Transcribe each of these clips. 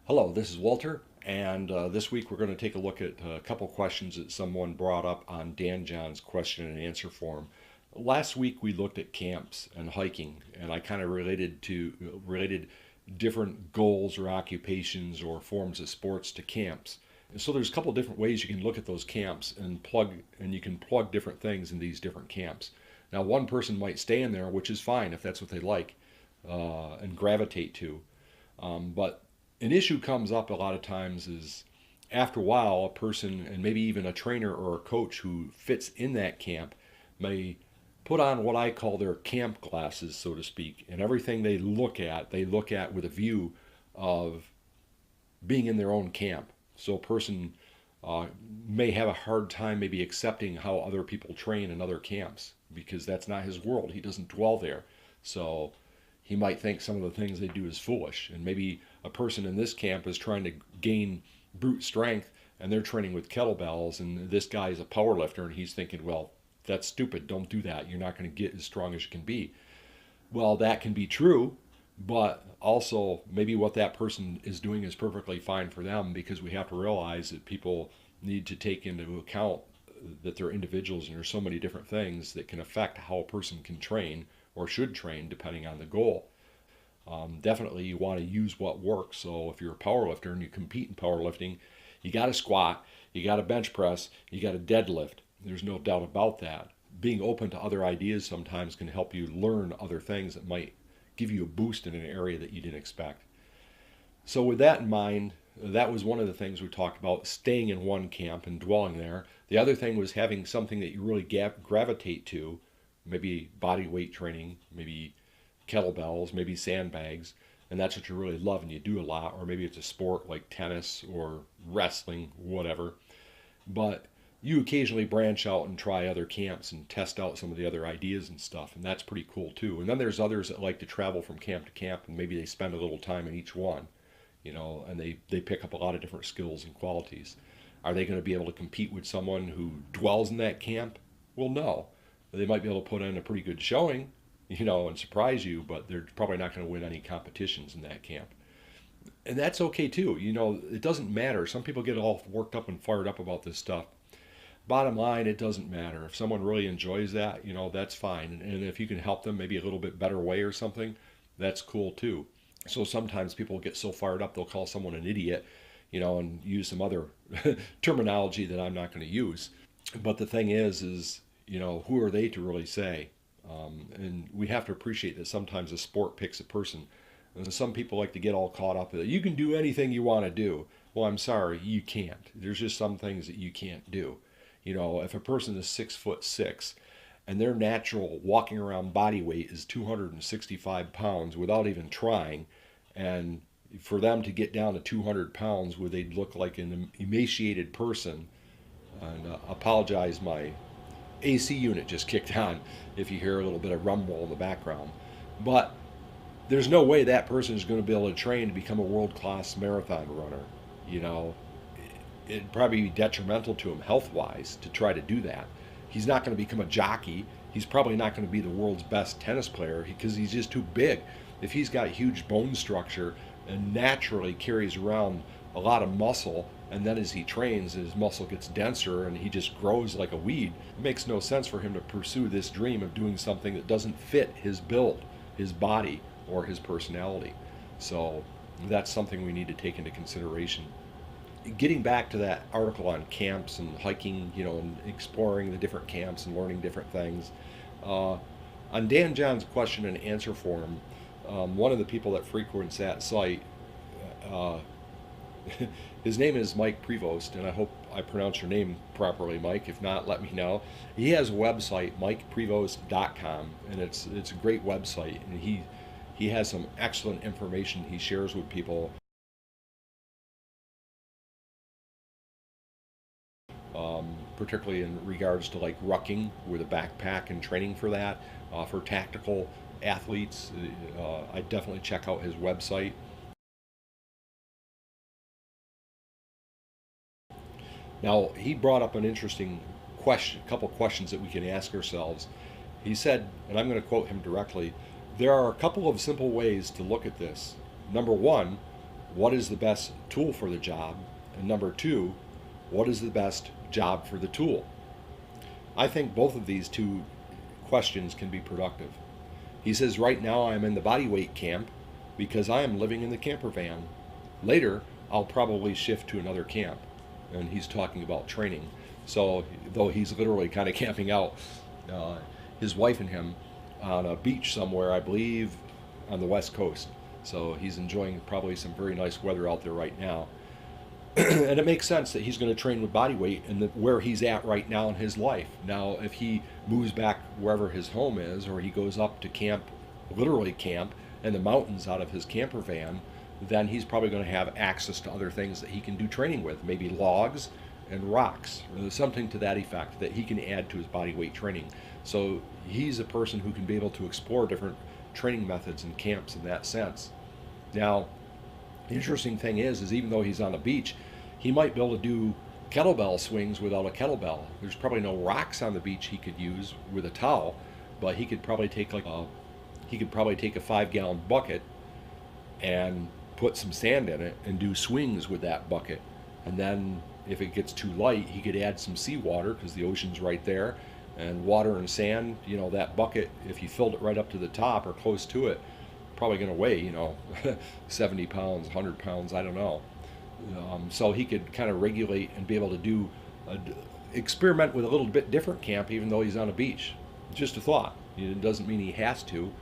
Hello, this is Walter, and this week we're going to take a look at a couple questions that someone brought up on Dan John's question and answer form. Last week we looked at camps and hiking, and I kind of related different goals or occupations or forms of sports to camps. And so there's a couple different ways you can look at those camps and you can plug different things in these different camps. Now, one person might stay in there, which is fine if that's what they like and gravitate to. But an issue comes up a lot of times is after a while, a person and maybe even a trainer or a coach who fits in that camp may put on what I call their camp glasses, so to speak, and everything they look at with a view of being in their own camp. So a person may have a hard time maybe accepting how other people train in other camps because that's not his world. He doesn't dwell there. So he might think some of the things they do is foolish. And maybe a person in this camp is trying to gain brute strength and they're training with kettlebells, and this guy is a power lifter and he's thinking, well, that's stupid. Don't do that. You're not going to get as strong as you can be. Well, that can be true, but also maybe what that person is doing is perfectly fine for them, because we have to realize that people need to take into account that they're individuals and there's so many different things that can affect how a person can train or should train depending on the goal. Definitely you want to use what works. So if you're a power lifter and you compete in powerlifting, you got to squat, you got to bench press, you got to deadlift. There's no doubt about that. Being open to other ideas sometimes can help you learn other things that might give you a boost in an area that you didn't expect. So with that in mind, that was one of the things we talked about, staying in one camp and dwelling there. The other thing was having something that you really gravitate to, maybe body weight training, maybe kettlebells, maybe sandbags, and that's what you really love and you do a lot, or maybe it's a sport like tennis or wrestling, whatever. But you occasionally branch out and try other camps and test out some of the other ideas and stuff, and that's pretty cool too. And then there's others that like to travel from camp to camp, and maybe they spend a little time in each one, and they pick up a lot of different skills and qualities. Are they going to be able to compete with someone who dwells in that camp? Well, no. They might be able to put in a pretty good showing, and surprise you, but they're probably not going to win any competitions in that camp. And that's okay too. It doesn't matter. Some people get all worked up and fired up about this stuff. Bottom line, it doesn't matter. If someone really enjoys that, that's fine. And if you can help them maybe a little bit better way or something, that's cool too. So sometimes people get so fired up they'll call someone an idiot, and use some other terminology that I'm not going to use. But the thing is, who are they to really say? And we have to appreciate that sometimes a sport picks a person. And some people like to get all caught up in it. You can do anything you want to do. Well, I'm sorry, you can't. There's just some things that you can't do. If a person is 6'6" and their natural walking around body weight is 265 pounds without even trying, and for them to get down to 200 pounds where they'd look like an emaciated person, and apologize, my AC unit just kicked on if you hear a little bit of rumble in the background. But there's no way that person is going to be able to train to become a world-class marathon runner. You know, it'd probably be detrimental to him health-wise to try to do that. He's not going to become a jockey. He's probably not going to be the world's best tennis player because he's just too big. If he's got huge bone structure and naturally carries around a lot of muscle, and then as he trains, his muscle gets denser and he just grows like a weed, it makes no sense for him to pursue this dream of doing something that doesn't fit his build, his body, or his personality. So that's something we need to take into consideration. Getting back to that article on camps and hiking, and exploring the different camps and learning different things, on Dan John's question and answer forum, one of the people that frequents that site, his name is Mike Prevost, and I hope I pronounce your name properly, Mike. If not, let me know. He has a website, mikeprevost.com, and it's a great website, and he has some excellent information he shares with people. Particularly in regards to like rucking with a backpack and training for that, for tactical athletes. I definitely check out his website. Now, he brought up an interesting question, a couple questions that we can ask ourselves. He said, and I'm going to quote him directly, there are a couple of simple ways to look at this. Number one, what is the best tool for the job? And number two, what is the best job for the tool? I think both of these two questions can be productive. He says, right now I'm in the bodyweight camp because I am living in the camper van. Later, I'll probably shift to another camp. And he's talking about training. So, though he's literally kind of camping out, his wife and him on a beach somewhere, I believe, on the West Coast. So he's enjoying probably some very nice weather out there right now. And it makes sense that he's going to train with body weight and where he's at right now in his life. Now, if he moves back wherever his home is, or he goes up to camp, literally camp, in the mountains out of his camper van, then he's probably going to have access to other things that he can do training with, maybe logs and rocks, or something to that effect that he can add to his body weight training. So he's a person who can be able to explore different training methods and camps in that sense. Now, the interesting thing is even though he's on the beach, he might be able to do kettlebell swings without a kettlebell. There's probably no rocks on the beach he could use with a towel, but he could probably take a 5-gallon bucket and put some sand in it and do swings with that bucket. And then if it gets too light, he could add some seawater because the ocean's right there, and water and sand, that bucket, if you filled it right up to the top or close to it, probably going to weigh 70 pounds, 100 pounds, I don't know. So he could kind of regulate and be able to do experiment with a little bit different camp even though he's on a beach. Just a thought. It doesn't mean he has to,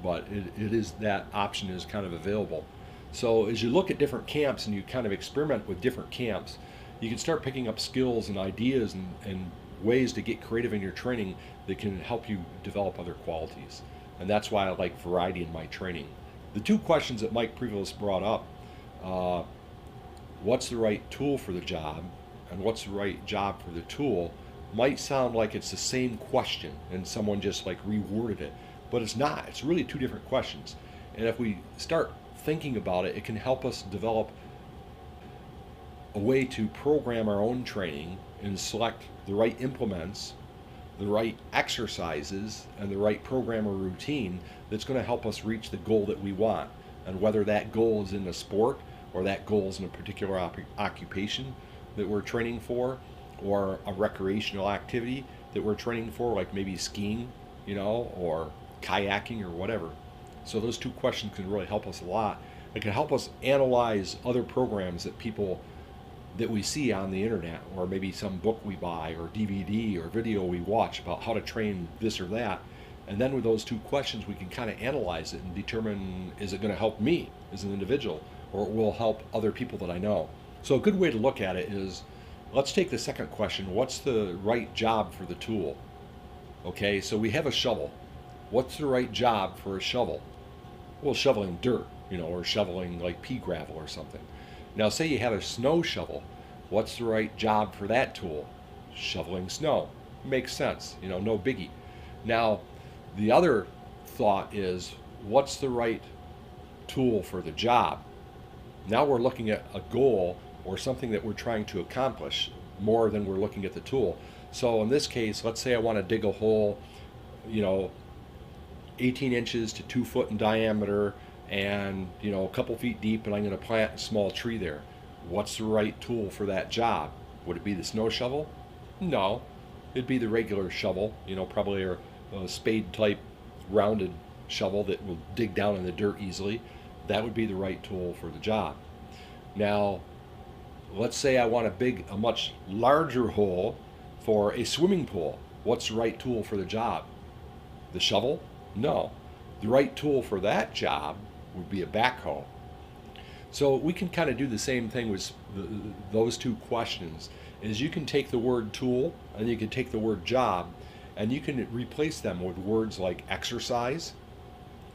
but it is, that option is kind of available. So as you look at different camps and you kind of experiment with different camps, you can start picking up skills and ideas and ways to get creative in your training that can help you develop other qualities. And that's why I like variety in my training. The two questions that Mike Prevost brought up, what's the right tool for the job and what's the right job for the tool, might sound like it's the same question and someone just like reworded it, but it's not. It's really two different questions. And if we start thinking about it, it can help us develop a way to program our own training and select the right implements, the right exercises, and the right program or routine that's going to help us reach the goal that we want. And whether that goal is in a sport or that goal is in a particular occupation that we're training for, or a recreational activity that we're training for, like maybe skiing, or kayaking or whatever. So those two questions can really help us a lot. It can help us analyze other programs that we see on the internet, or maybe some book we buy or DVD or video we watch about how to train this or that. And then with those two questions, we can kind of analyze it and determine, is it going to help me as an individual, or it will help other people that I know. So a good way to look at it is, let's take the second question. What's the right job for the tool? Okay, so we have a shovel. What's the right job for a shovel? Well, shoveling dirt, or shoveling like pea gravel or something. Now, say you have a snow shovel. What's the right job for that tool? Shoveling snow. Makes sense, no biggie. Now, the other thought is, what's the right tool for the job? Now we're looking at a goal or something that we're trying to accomplish more than we're looking at the tool. So in this case, let's say I want to dig a hole, 18 inches to 2 foot in diameter and, a couple feet deep, and I'm going to plant a small tree there. What's the right tool for that job? Would it be the snow shovel? No, it'd be the regular shovel, probably a spade type rounded shovel that will dig down in the dirt easily. That would be the right tool for the job. Now, let's say I want to dig a much larger hole for a swimming pool. What's the right tool for the job? The shovel? No. The right tool for that job would be a backhoe. So we can kind of do the same thing with those two questions. Is you can take the word tool and you can take the word job and you can replace them with words like exercise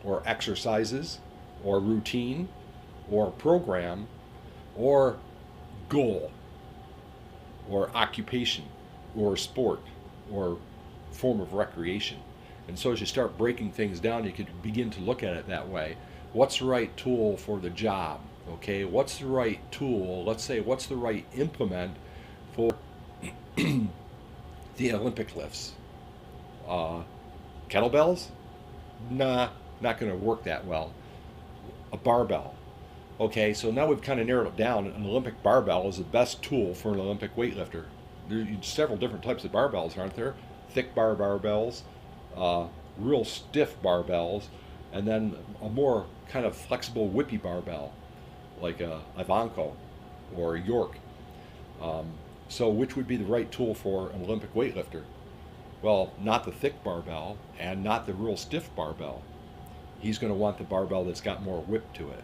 or exercises or routine or program or goal or occupation or sport or form of recreation. And so as you start breaking things down, you can begin to look at it that way. What's the right tool for the job? Okay, what's the right tool? Let's say, what's the right implement for the Olympic lifts? Kettlebells? Nah, not going to work that well. A barbell. Okay, so now we've kind of narrowed it down. An Olympic barbell is the best tool for an Olympic weightlifter. There are several different types of barbells, aren't there? Thick bar barbells, uh, real stiff barbells, and then a more kind of flexible whippy barbell, like a Ivanko or a York. Um, so, which would be the right tool for an Olympic weightlifter? Well, not the thick barbell and not the real stiff barbell. He's going to want the barbell that's got more whip to it.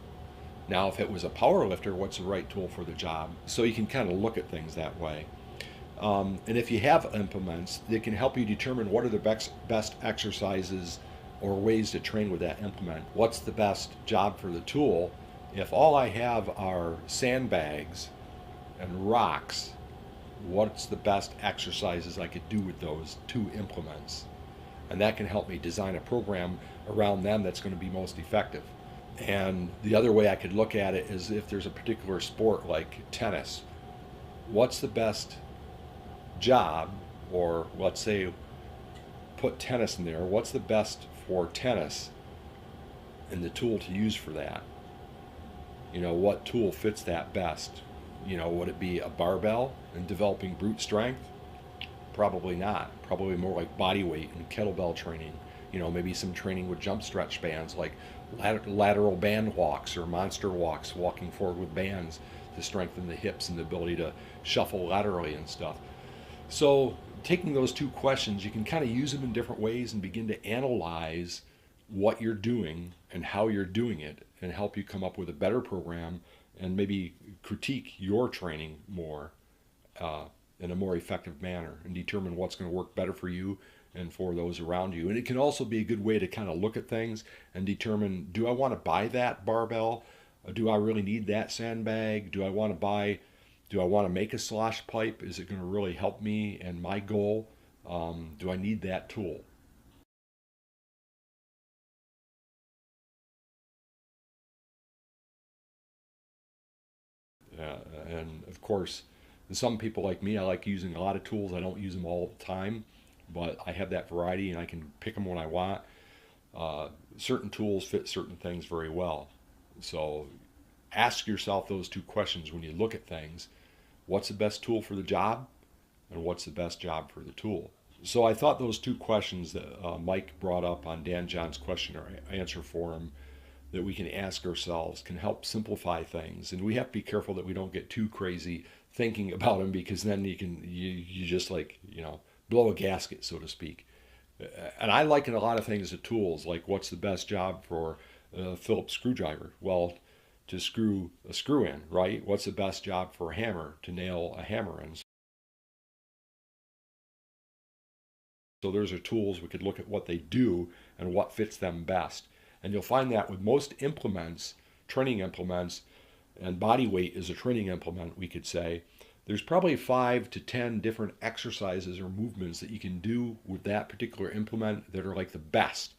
Now, if it was a power lifter, what's the right tool for the job? So you can kind of look at things that way. And if you have implements, they can help you determine what are the best exercises or ways to train with that implement. What's the best job for the tool? If all I have are sandbags and rocks, what's the best exercises I could do with those two implements? And that can help me design a program around them that's going to be most effective. And the other way I could look at it is if there's a particular sport like tennis, what's the best job, or let's say put tennis in there, what's the best for tennis and the tool to use for that? You know, what tool fits that best? You know, would it be a barbell and developing brute strength? Probably not. Probably more like body weight and kettlebell training. You know, maybe some training with jump stretch bands like lateral band walks or monster walks, walking forward with bands to strengthen the hips and the ability to shuffle laterally and stuff. So, taking those two questions, you can kind of use them in different ways and begin to analyze what you're doing and how you're doing it and help you come up with a better program and maybe critique your training more in a more effective manner and determine what's going to work better for you and for those around you. And it can also be a good way to kind of look at things and determine, do I want to buy that barbell? Do I really need that sandbag? Do I want to make a slosh pipe? Is it going to really help me and my goal? Do I need that tool? And of course, some people like me, I like using a lot of tools. I don't use them all the time, but I have that variety and I can pick them when I want. Certain tools fit certain things very well. So ask yourself those two questions when you look at things. What's the best tool for the job? And what's the best job for the tool? So I thought those two questions that Mike brought up on Dan John's question or answer forum that we can ask ourselves can help simplify things. And we have to be careful that we don't get too crazy thinking about them, because then you just, like, you know, blow a gasket, so to speak. And I liken a lot of things to tools, like what's the best job for a Phillips screwdriver? Well, to screw a screw in, right? What's the best job for a hammer? To nail a hammer in. So those are tools. We could look at what they do and what fits them best. And you'll find that with most implements, training implements, and body weight is a training implement, we could say, there's probably 5 to 10 different exercises or movements that you can do with that particular implement that are like the best.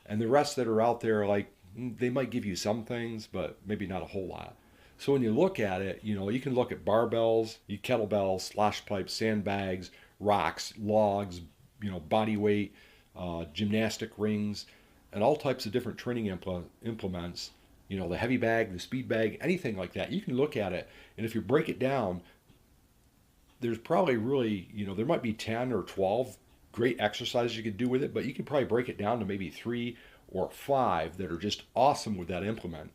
And the rest that are out there, like, they might give you some things, but maybe not a whole lot. So when you look at it, you know, you can look at barbells, kettlebells, slosh pipes, sandbags, rocks, logs, you know, body weight, gymnastic rings, and all types of different training implements. You know, the heavy bag, the speed bag, anything like that. You can look at it, and if you break it down, there's probably really, you know, there might be 10 or 12 great exercises you could do with it, but you can probably break it down to maybe 3 or 5 that are just awesome with that implement.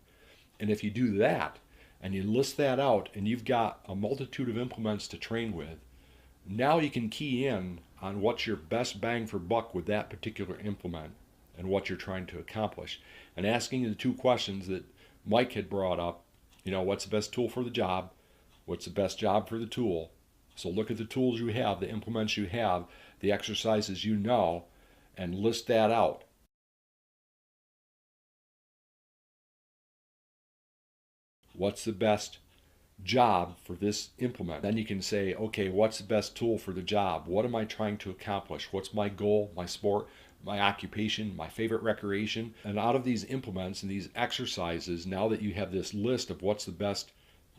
And if you do that and you list that out and you've got a multitude of implements to train with, now you can key in on what's your best bang for buck with that particular implement and what you're trying to accomplish. And asking the two questions that Mike had brought up, you know, what's the best tool for the job? What's the best job for the tool? So look at the tools you have, the implements you have, the exercises you know, and list that out. What's the best job for this implement? Then you can say, okay, what's the best tool for the job? What am I trying to accomplish? What's my goal, my sport, my occupation, my favorite recreation? And out of these implements and these exercises, now that you have this list of what's the best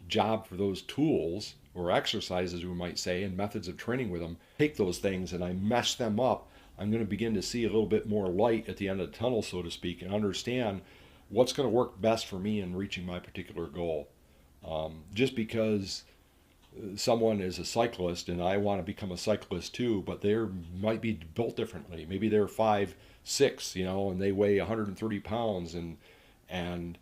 job for those tools or exercises, we might say, and methods of training with them, take those things and I mesh them up, I'm going to begin to see a little bit more light at the end of the tunnel, so to speak, and understand what's going to work best for me in reaching my particular goal. Just because someone is a cyclist and I want to become a cyclist too, but they might be built differently. Maybe they're 5'6", and they weigh 130 pounds, and and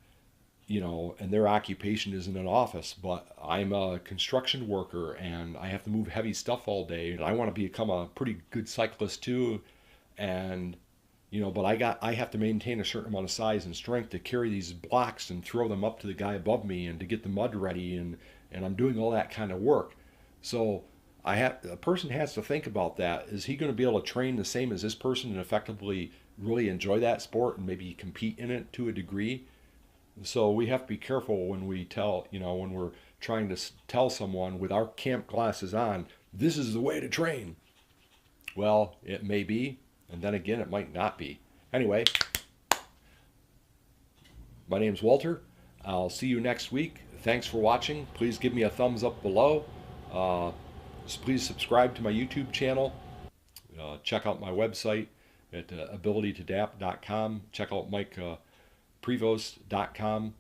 their occupation is in an office, but I'm a construction worker and I have to move heavy stuff all day, and I want to become a pretty good cyclist too, and but I have to maintain a certain amount of size and strength to carry these blocks and throw them up to the guy above me and to get the mud ready, and I'm doing all that kind of work. So a person has to think about that. Is he going to be able to train the same as this person and effectively really enjoy that sport and maybe compete in it to a degree? So we have to be careful when we when we're trying to tell someone with our camp glasses on, this is the way to train. Well, it may be, and then again, it might not be. Anyway, my name's Walter. I'll see you next week. Thanks for watching. Please give me a thumbs up below. Please subscribe to my YouTube channel. Check out my website at abilitytoadapt.com. Check out MikePrevost.com.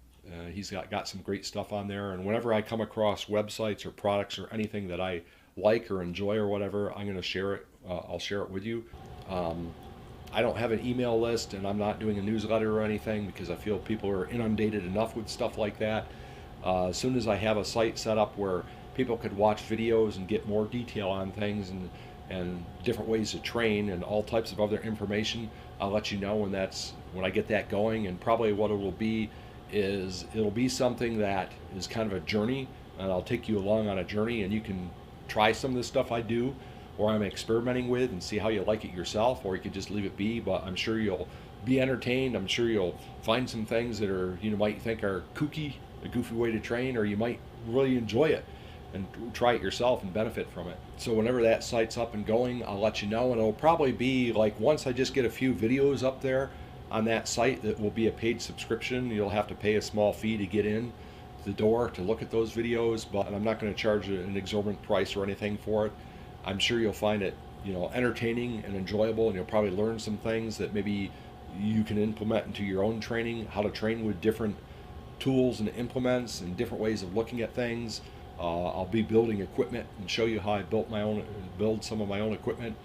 He's got some great stuff on there. And whenever I come across websites or products or anything that I like or enjoy or whatever, I'm going to share it. I'll share it with you. I don't have an email list, and I'm not doing a newsletter or anything because I feel people are inundated enough with stuff like that. As soon as I have a site set up where people could watch videos and get more detail on things and different ways to train and all types of other information, I'll let you know when I get that going. And probably what it will be is it'll be something that is kind of a journey, and I'll take you along on a journey, and you can try some of the stuff I do or I'm experimenting with and see how you like it yourself, or you could just leave it be. But I'm sure you'll be entertained. I'm sure you'll find some things that are might think are kooky, a goofy way to train, or you might really enjoy it and try it yourself and benefit from it. So whenever that site's up and going, I'll let you know, and it'll probably be like once I just get a few videos up there on that site that will be a paid subscription. You'll have to pay a small fee to get in the door to look at those videos, but I'm not going to charge an exorbitant price or anything for it. I'm sure you'll find it entertaining and enjoyable, and you'll probably learn some things that maybe you can implement into your own training, how to train with different tools and implements and different ways of looking at things. I'll be building equipment and show you how I build some of my own equipment,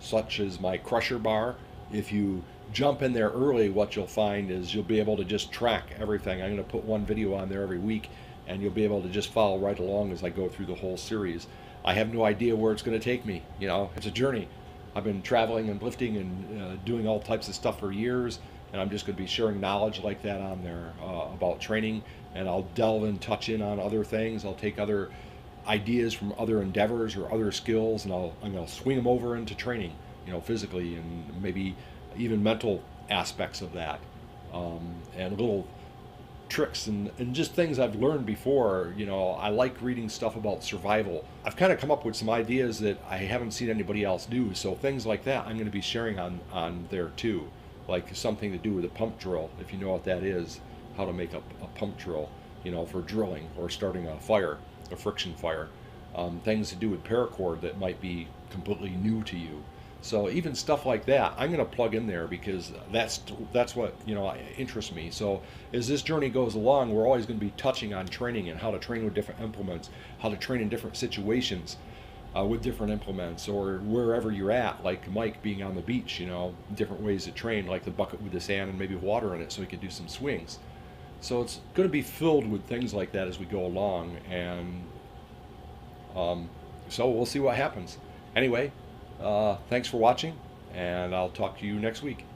such as my crusher bar. If you jump in there early, what you'll find is you'll be able to just track everything. I'm going to put one video on there every week, and you'll be able to just follow right along as I go through the whole series. I have no idea where it's going to take me. It's a journey. I've been traveling and lifting and doing all types of stuff for years, and I'm just going to be sharing knowledge like that on there about training, and I'll delve and touch in on other things. I'll take other ideas from other endeavors or other skills, and I'm going to swing them over into training, physically and maybe even mental aspects of that, and little tricks and just things I've learned before. I like reading stuff about survival. I've kind of come up with some ideas that I haven't seen anybody else do, so things like that I'm going to be sharing on there too, like something to do with a pump drill, if you know what that is, how to make a pump drill, for drilling or starting a fire, a friction fire, things to do with paracord that might be completely new to you. So even stuff like that, I'm going to plug in there because that's what interests me. So as this journey goes along, we're always going to be touching on training and how to train with different implements, how to train in different situations with different implements, or wherever you're at, like Mike being on the beach, different ways to train, like the bucket with the sand and maybe water in it so he could do some swings. So it's going to be filled with things like that as we go along, and so we'll see what happens. Anyway, thanks for watching, and I'll talk to you next week.